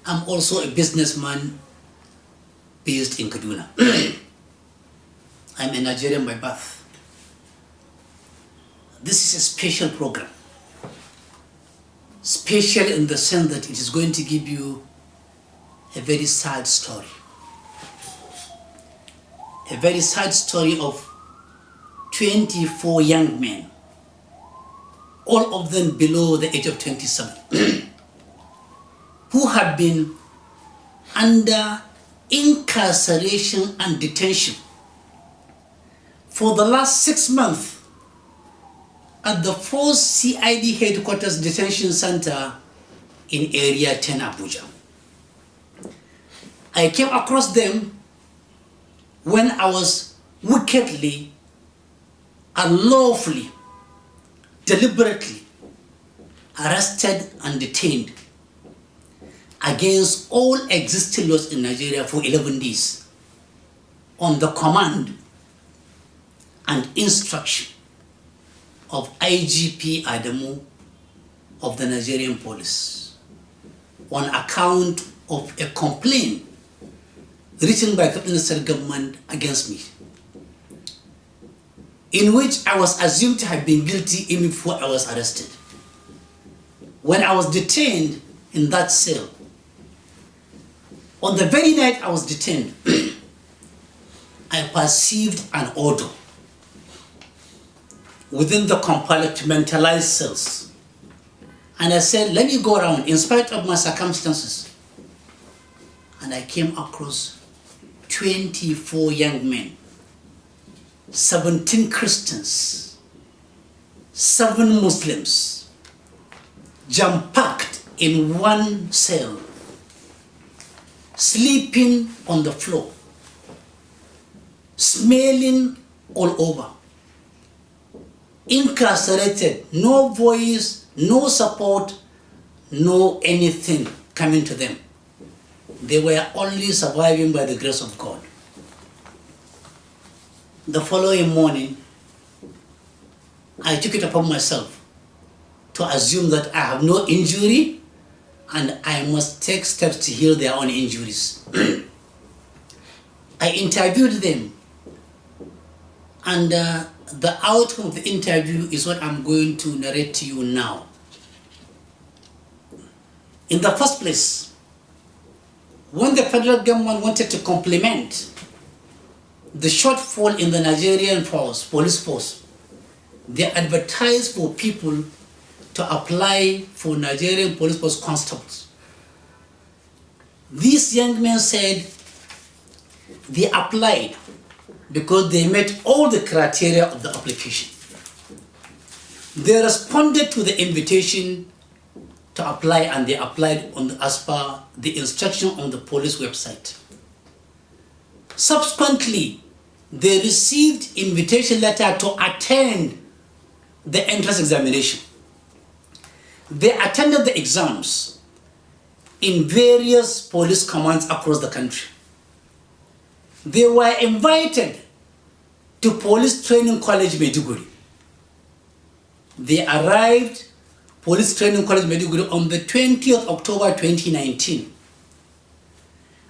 I'm also a businessman based in Kaduna. I'm a Nigerian by birth. This is a special program. Special in the sense that it is going to give you a very sad story. A very sad story of 24 young men, all of them below the age of 27, who had been under incarceration and detention for the last 6 months at the 4th CID Headquarters Detention Center in Area 10, Abuja. I came across them when I was wickedly, unlawfully, deliberately arrested and detained against all existing laws in Nigeria for 11 days on the command and instruction of IGP Adamu of the Nigerian police on account of a complaint written by the Minister government against me, in which I was assumed to have been guilty even before I was arrested. When I was detained in that cell, on the very night I was detained, I perceived an odor within the compartmentalized cells. And I said, let me go around in spite of my circumstances. And I came across 24 young men, 17 Christians, 7 Muslims, jam-packed in one cell, sleeping on the floor, smelling all over, incarcerated, no voice, no support, no anything coming to them. They were only surviving by the grace of God. The following morning, I took it upon myself to assume that I have no injury and I must take steps to heal their own injuries. I interviewed them, and the outcome of the interview is what I'm going to narrate to you now. In the first place, when the federal government wanted to complement the shortfall in the Nigerian police force, they advertised for people to apply for Nigerian police force constables. These young men said they applied because they met all the criteria of the application. They responded to the invitation to apply, and they applied as per the instruction on the police website. Subsequently, they received invitation letter to attend the entrance examination. They attended the exams in various police commands across the country. They were invited to Police Training College Maiduguri. They arrived Police Training College Maiduguri on the 20th October 2019.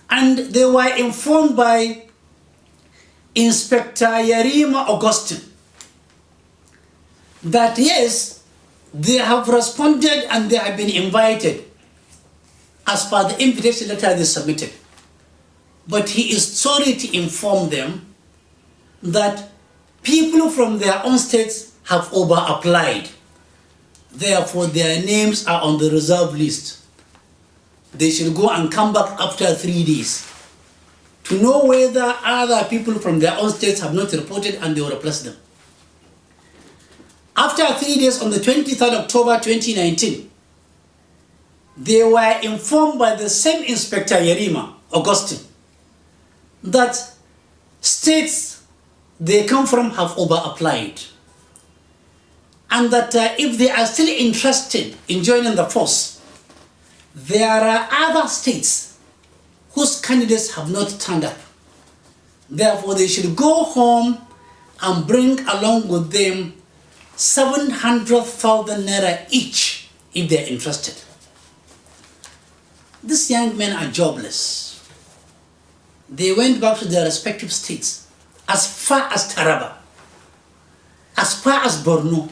And they were informed by Inspector Yarima Augustine that yes, they have responded and they have been invited as per the invitation letter they submitted. But he is sorry to inform them that people from their own states have over-applied. Therefore, their names are on the reserve list. They should go and come back after 3 days to know whether other people from their own states have not reported and they will replace them. After 3 days, on the 23rd October 2019, they were informed by the same Inspector Yarima Augustine that states they come from have over-applied, and that if they are still interested in joining the force, there are other states whose candidates have not turned up. Therefore, they should go home and bring along with them 700,000 naira each if they are interested. These young men are jobless. They went back to their respective states, as far as Taraba, as far as Borno,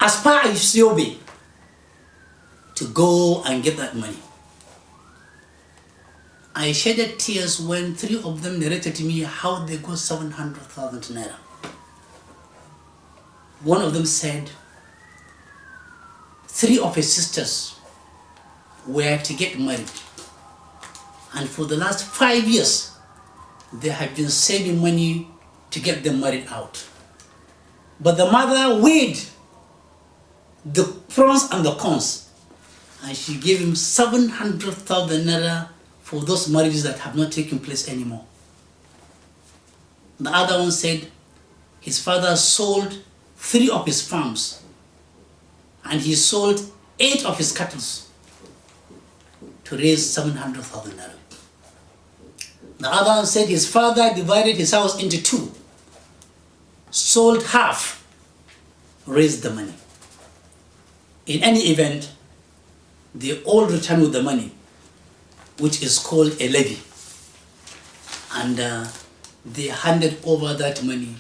as far as Yobe, to go and get that money. I shedded tears when 3 of them narrated to me how they got 700,000 naira. One of them said 3 of his sisters were to get married, and for the last 5 years they have been saving money to get them married out. But the mother weighed the pros and the cons, and she gave him 700,000 naira for those marriages that have not taken place anymore. The other one said his father sold 3 of his farms and he sold 8 of his cattle to raise 700,000 naira. The other one said his father divided his house into 2, sold half, raised the money. In any event, they all returned with the money, which is called a levy, and they handed over that money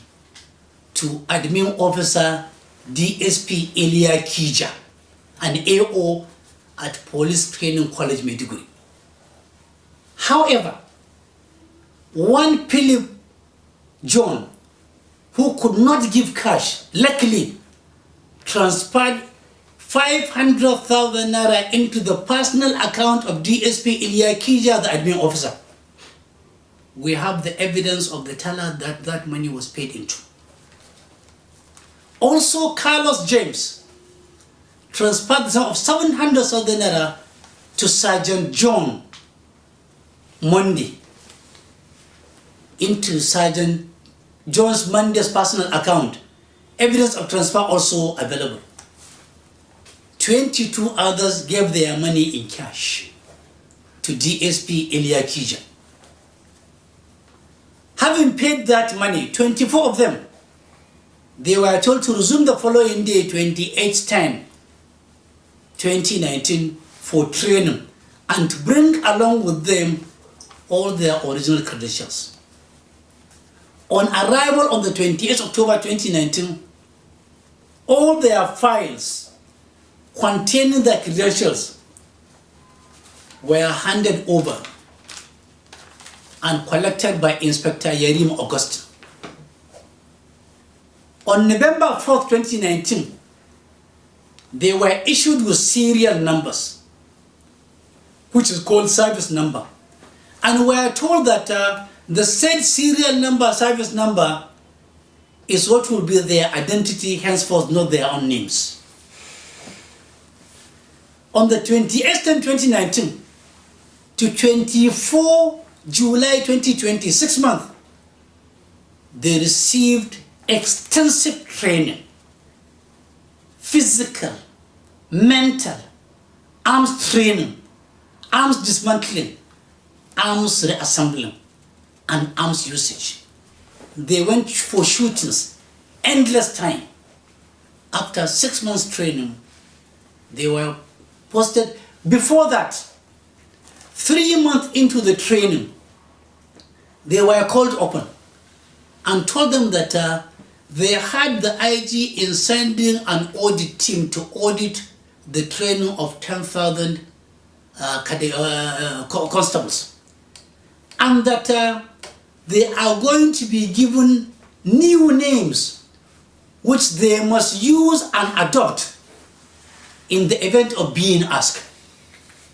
to admin officer DSP Elia Kija, an AO at Police Training College, Maiduguri. However, one Philip John, who could not give cash, luckily transferred 500,000 naira into the personal account of DSP Elia Kija, the admin officer. We have the evidence of the teller that that money was paid into. Also, Carlos James transferred the sum of 700,000 naira to Sergeant John Monday into Sergeant John's Monday's personal account. Evidence of transfer also available. 22 others gave their money in cash to DSP Elia Kija. Having paid that money, 24 of them, they were told to resume the following day, 28/10/2019, for training and to bring along with them all their original credentials. On arrival on the 28th October 2019, all their files containing their credentials were handed over and collected by Inspector Yerim August. On November 4th, 2019, they were issued with serial numbers, which is called service number, and were told that the said serial number, service number, is what will be their identity henceforth, not their own names. On the 28th of 2019 to 24 July 2020, 6 months, they received extensive training, physical, mental, arms training, arms dismantling, arms reassembling, and arms usage. They went for shootings, endless time. After 6 months training, they were posted. Before that, 3 months into the training, they were called open and told them that they had the IG in sending an audit team to audit the training of 10,000 constables, and that they are going to be given new names which they must use and adopt in the event of being asked.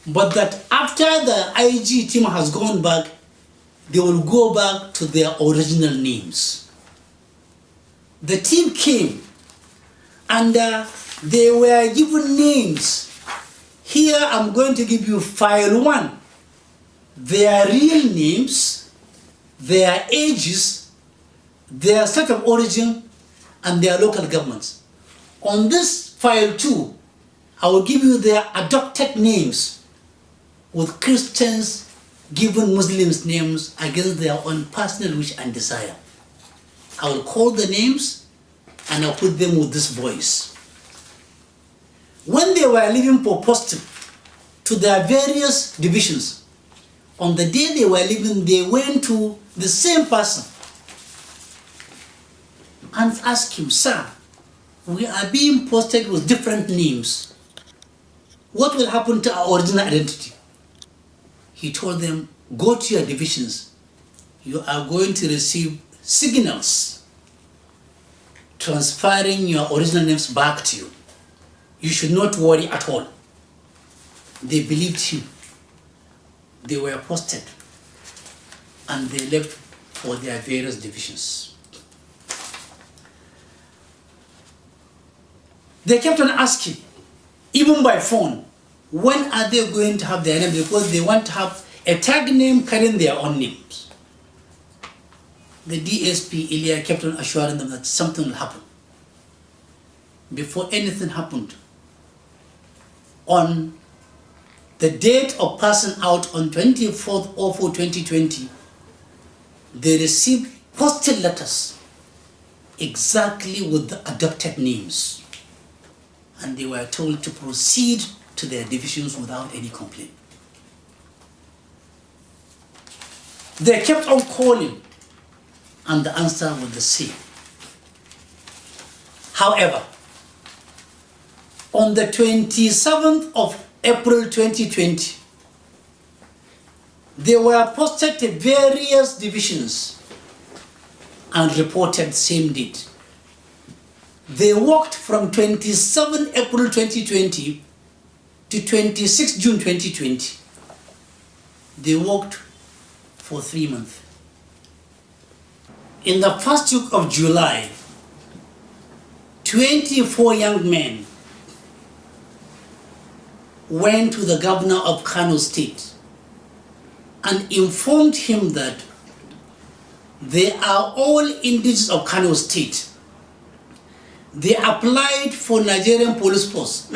But that after the IG team has gone back, they will go back to their original names. The team came and they were given names. Here I'm going to give you file 1, their real names, their ages, their state of origin, and their local governments. On this file 2, I will give you their adopted names, with Christians given Muslims names against their own personal wish and desire. I will call the names and I'll put them with this voice. When they were leaving for posting, to their various divisions. On the day they were leaving, they went to the same person and asked him, "Sir, we are being posted with different names. What will happen to our original identity?" He told them, "Go to your divisions. You are going to receive signals transferring your original names back to you. You should not worry at all." They believed him. They were posted and they left for their various divisions. They kept on asking, even by phone, when are they going to have their name, because they want to have a tag name carrying their own names. The DSP Ilya kept on assuring them that something will happen. Before anything happened, on the date of passing out on 24th of 2020, they received postal letters exactly with the adopted names, and they were told to proceed to their divisions without any complaint. They kept on calling, and the answer was the same. However, on the 27th of April 2020, they were posted to various divisions and reported same date. They worked from 27 April 2020 to 26 June 2020. They worked for 3 months. In the first week of July, 24 young men went to the governor of Kano State and informed him that they are all indigenous of Kano State. They applied for Nigerian police force.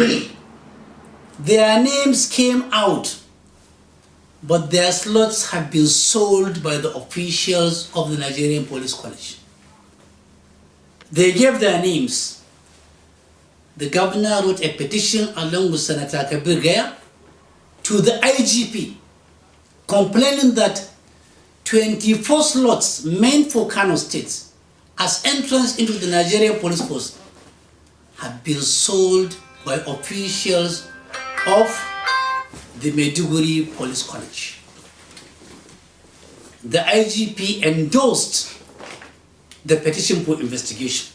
Their names came out, but their slots had been sold by the officials of the Nigerian Police College. They gave their names. The governor wrote a petition along with Senator Kabir Gaya to the IGP, complaining that 24 slots meant for Kano State as entrance into the Nigerian police force had been sold by officials of the Maiduguri Police College. The IGP endorsed the petition for investigation.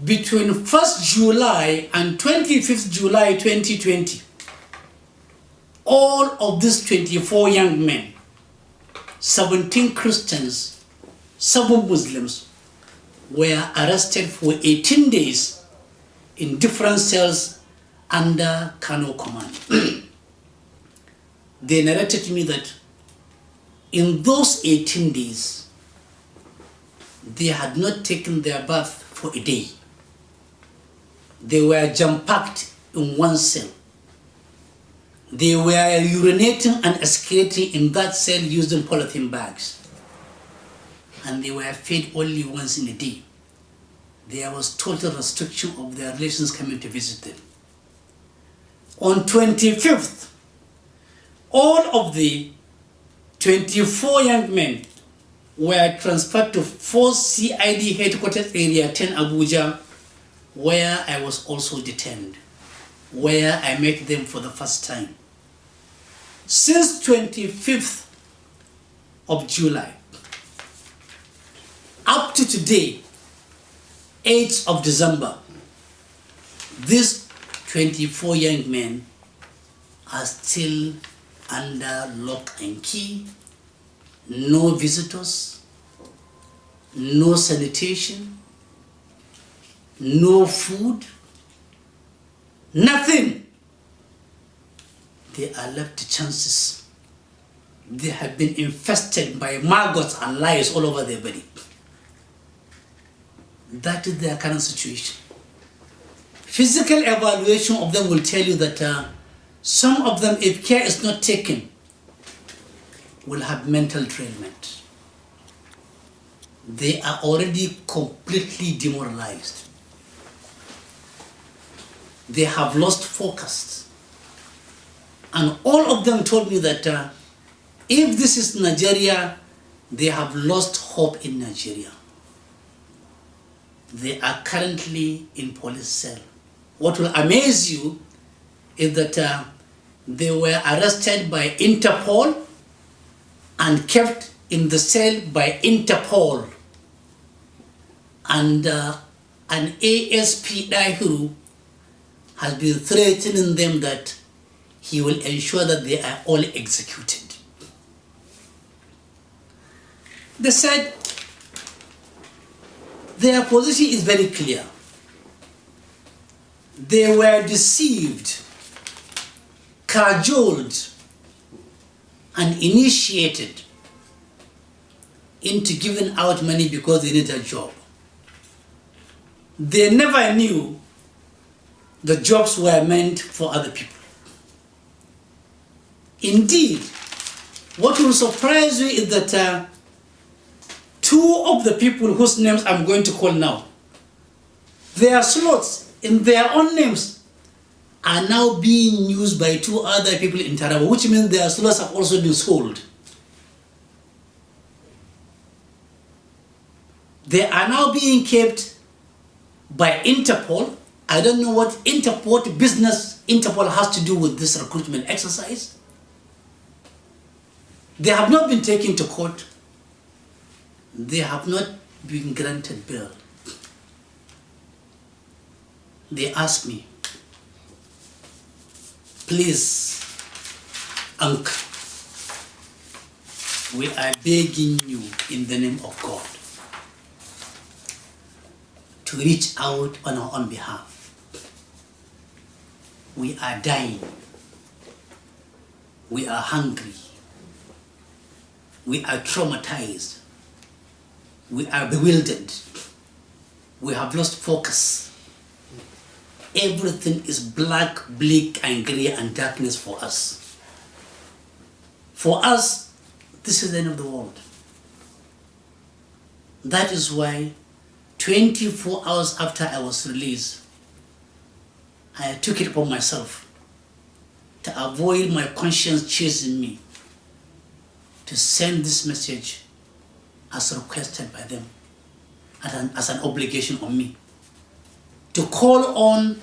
Between 1st July and 25th July 2020, all of these 24 young men, 17 Christians, 7 Muslims, were arrested for 18 days in different cells under Kano command. They narrated to me that in those 18 days, they had not taken their bath for a day. They were jam-packed in one cell. They were urinating and excreting in that cell using polythene bags. And they were fed only once in a day. There was total restriction of their relations coming to visit them. On 25th, all of the 24 young men were transferred to 4 CID headquarters area 10 Abuja, where I was also detained, where I met them for the first time. Since 25th of July, up to today, 8th of December, these 24 young men are still under lock and key, no visitors, no sanitation, no food, nothing. They are left to chances. They have been infested by maggots and lice all over their body. That is their current situation. Physical evaluation of them will tell you that some of them, if care is not taken, will have mental derailment. They are already completely demoralized. They have lost focus. And all of them told me that if this is Nigeria, they have lost hope in Nigeria. They are currently in police cell. What will amaze you is that they were arrested by Interpol and kept in the cell by Interpol. And an ASP Dahiru has been threatening them that he will ensure that they are all executed. They said their position is very clear. They were deceived, cajoled, and initiated into giving out money because they need a job. They never knew the jobs were meant for other people. Indeed, what will surprise you is that two of the people whose names I'm going to call now, their slots in their own names are now being used by two other people in Taraba, which means their slots have also been sold. They are now being kept by Interpol. I don't know what business Interpol has to do with this recruitment exercise. They have not been taken to court. They have not been granted bail. They asked me, please, Uncle, we are begging you in the name of God to reach out on our own behalf. We are dying. We are hungry. We are traumatized. We are bewildered. We have lost focus. Everything is black, bleak, and grey and darkness for us. For us, this is the end of the world. That is why 24 hours after I was released, I took it upon myself to avoid my conscience chasing me, to send this message as requested by them, as an obligation on me, to call on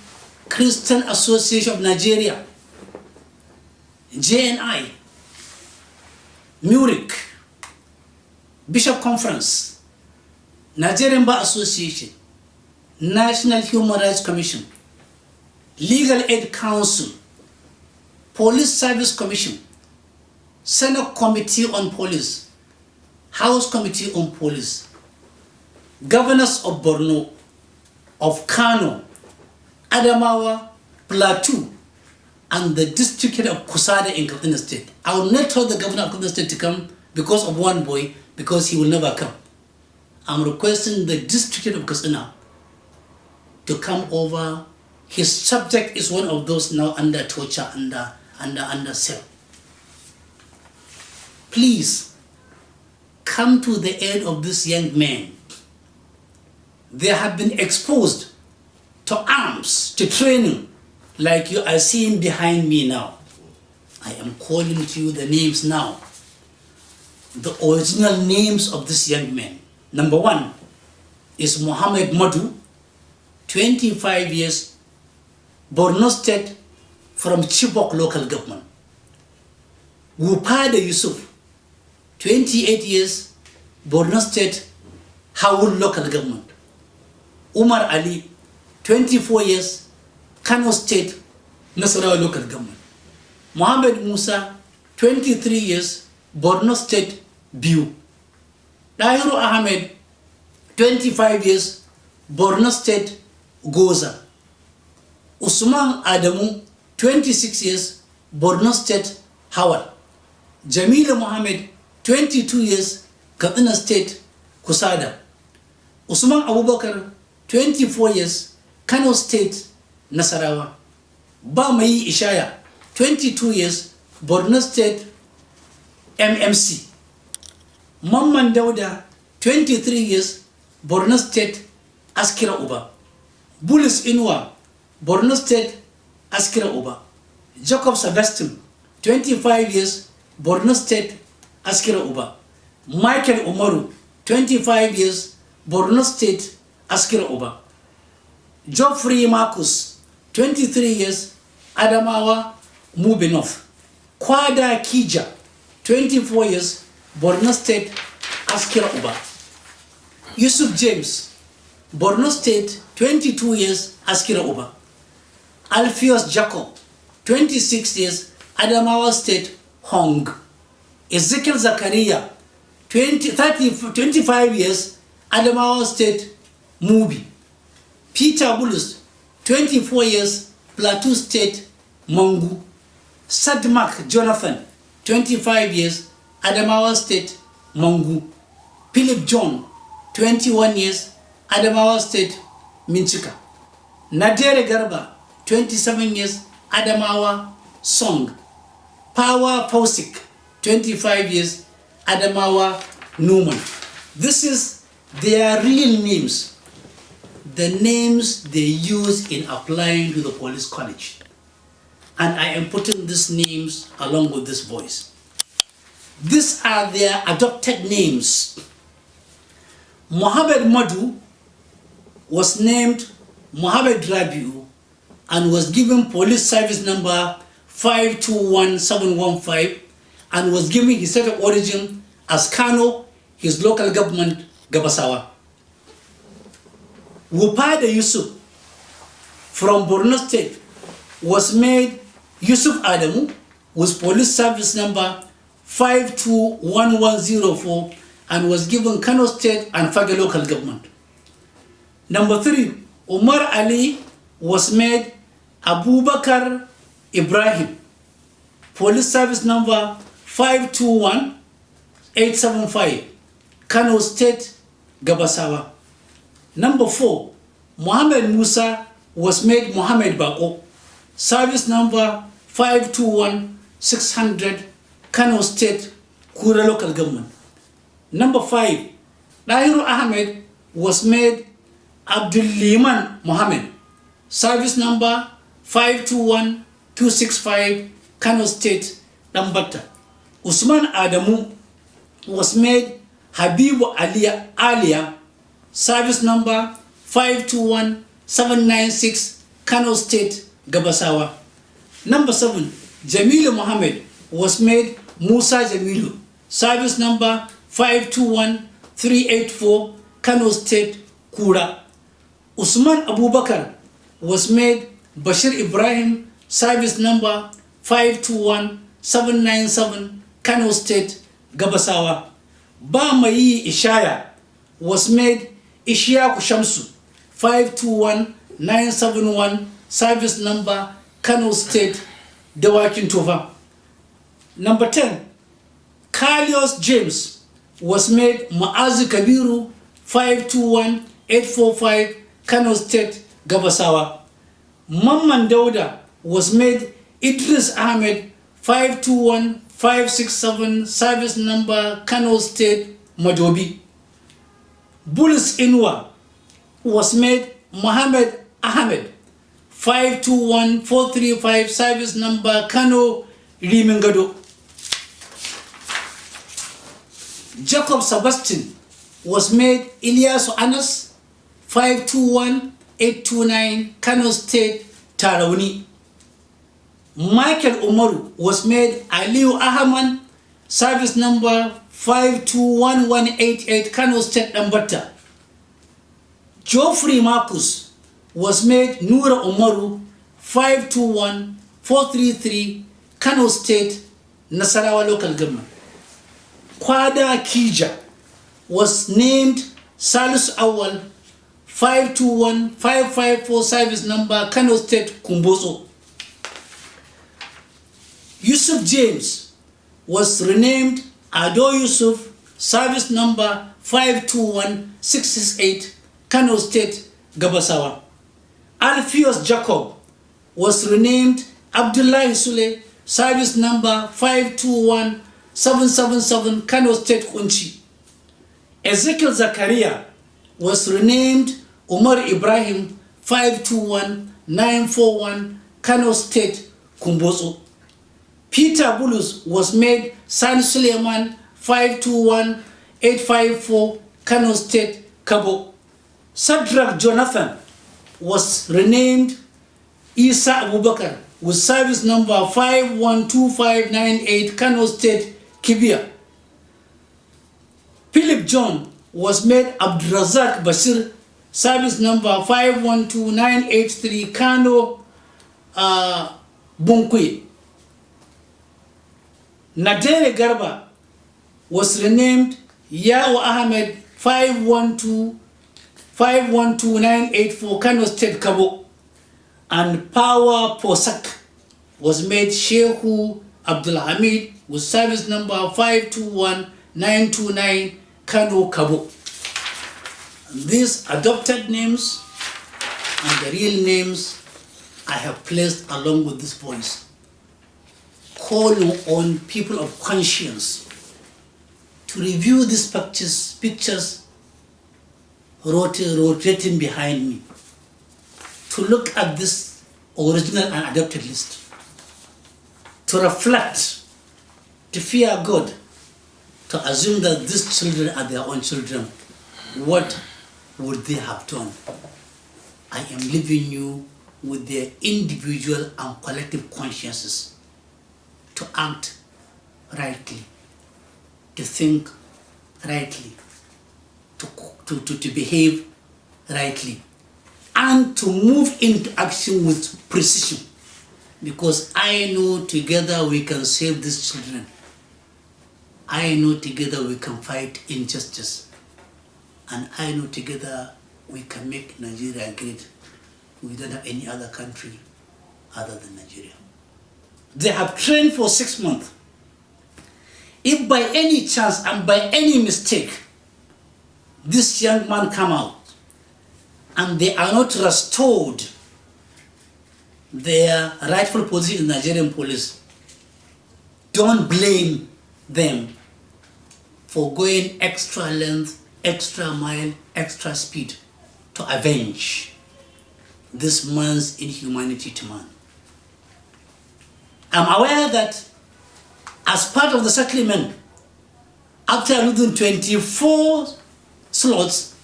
Christian Association of Nigeria, JNI, Muric, Bishop Conference, Nigerian Bar Association, National Human Rights Commission, Legal Aid Council, Police Service Commission, Senate Committee on Police, House Committee on Police, Governors of Borno, of Kano, Adamawa, Plateau, and the District Head of Kusada in Katsina State. I will not tell the Governor of Katsina State to come because of one boy, because he will never come. I'm requesting the District Head of Katsina to come over. His subject is one of those now under torture, under cell. Please, come to the aid of this young man. They have been exposed to arms, to training, like you are seeing behind me now. I am calling to you the names now. The original names of this young man. Number one is Muhammad Madu, 25 years, Borno State, from Chibok local government. Wupada Yusuf, 28 years, Borno State, Hawul local government. Umar Ali, 24 years, Kano State, Nasarawa local government. Mohammed Musa, 23 years, Borno State, Biu. Dahiru Ahmed, 25 years, Borno State, Goza. Usman Adamu, 26 years, Borno State, Hawal. Jamila Mohammed, 22 years, Katsina State, Kusada. Usman Abubakar, 24 years, Kano State, Nasarawa. Bamayi Ishaya, 22 years, Borno State, MMC. Mamman Dauda, 23 years, Borno State, Askira Uba. Bullis Inwa, Borno State, Askira Uba. Jacob Sebastian, 25 years, Borno State, Askira Uba. Michael Umaru, 25 years, Borno State, Askira Uba. Geoffrey Marcus, 23 years, Adamawa, Mubinov. Kwada Kija, 24 years, Borno State, Askira Uba. Yusuf James, Borno State, 22 years, Askira Uba. Alpheus Jacob, 26 years, Adamawa State, Hong. Ezekiel Zakaria, 25 years, Adamawa State, Mubi. Peter Bulus, 24 years, Plateau State, Mangu. Sadmak Jonathan, 25 years, Adamawa State, Mangu. Philip John, 21 years, Adamawa State, Minchika. Nadere Garba, 27 years, Adamawa, Song. Power Pausik, 25 years, Adamawa, Newman. This is their real names, the names they use in applying to the police college. And I am putting these names along with this voice. These are their adopted names. Mohammed Madu was named Mohammed Rabiu and was given police service number 521715 and was given his state of origin as Kano, his local government, Gabasawa. Wupada Yusuf from Borno State was made Yusuf Adamu with police service number 521104 and was given Kano State and Fage local government. Number 3, Umar Ali was made Abubakar Ibrahim, police service number 521875, Kano State, Gabasawa. Number 4, Muhammad Musa was made Muhammad Bako, service number 521600, Kano State, Kura local government. Number 5, Dahiru Ahmed was made Abdul Liman Mohammed, service number 521265, Kano State, Dambata. Usman Adamu was made Habibu Alia, service number 521796, Kano State, Gabasawa. Number 7, Jamilu Mohammed was made Musa Jamilu, service number 521384, Kano State, Kura. Usman Abubakar was made Bashir Ibrahim, service number 521797, Kano State, Gabasawa. Bamayi Ishaya was made Ishiyaku Shamsu, 521971, service number Kano State, Dawakin Tova. Number 10, Carlos James was made Maazi Kabiru, 521845, Kano State, Gabasawa. Mamman Dauda was made Idris Ahmed, 521567, service number Kano State, Madobi. Bulus Inwa was made Mohammed Ahmed, 521435, service number Kano, Rimingado. Jacob Sebastian was made Ilyas Anas, 521829, Kano State, Tarauni. Michael Umaru was made Aliu Ahman, service number 521188, Kano State, Dambata. Geoffrey Marcus was made Nura Umaru, 521433, Kano State, Nasarawa local government. Kwada Kija was named Salus Awal, 521554, service number Kano State, Kumbozo. Yusuf James was renamed Ado Yusuf, service number 521668, Kano State, Gabasawa. Alpheus Jacob was renamed Abdullah Sule, service number 521777, Kano State, Kunchi. Ezekiel Zakaria was renamed Umar Ibrahim, 521941, Kano State, Kumbozo. Peter Bulus was made San Suleiman 521854 Kano State, Kabo. Shadrach Jonathan was renamed Isa Abubakar with service number 512598 Kano State, Kibia. Philip John was made Abdurazak Bashir, service number 512983 Kano, Bunkui. Nadere Garba was renamed Yao Ahmed 512984 Kano State, Kabo. And Power Posak was made Shehu Abdul Hamid with service number 521929 Kano, Kabo. These adopted names and the real names I have placed along with this voice, calling on people of conscience to review these pictures rotating behind me, to look at this original and adopted list, to reflect, to fear God, to assume that these children are their own children. What would they have done? I am leaving you with their individual and collective consciences to act rightly, to think rightly, to behave rightly, and to move into action with precision. Because I know together we can save these children. I know together we can fight injustice. And I know together we can make Nigeria great. We don't have any other country other than Nigeria. They have trained for 6 months. If by any chance and by any mistake, this young man come out and they are not restored their rightful position in the Nigerian police, don't blame them for going extra length, extra mile, extra speed to avenge this man's inhumanity to man. I'm aware that as part of the settlement, after losing 24 slots,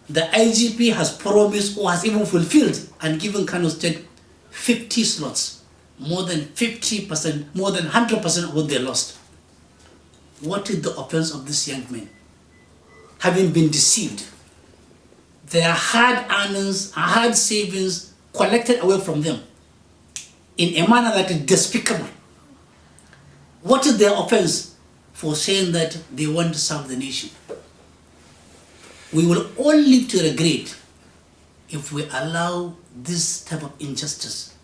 the IGP has promised or has even fulfilled and given Kano State 50 slots, more than 50%, more than 100% of what they lost. What is the offense of this young man? Having been deceived, their hard earnings, hard savings collected away from them in a manner that is despicable. What is their offense for saying that they want to serve the nation? We will all live to regret if we allow this type of injustice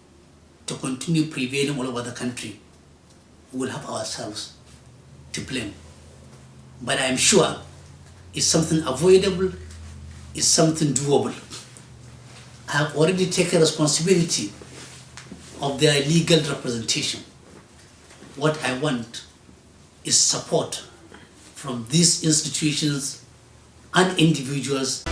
to continue prevailing all over the country. We will have ourselves to blame. But I am sure it's something avoidable, it's something doable. I have already taken responsibility of their legal representation. What I want is support from these institutions and individuals.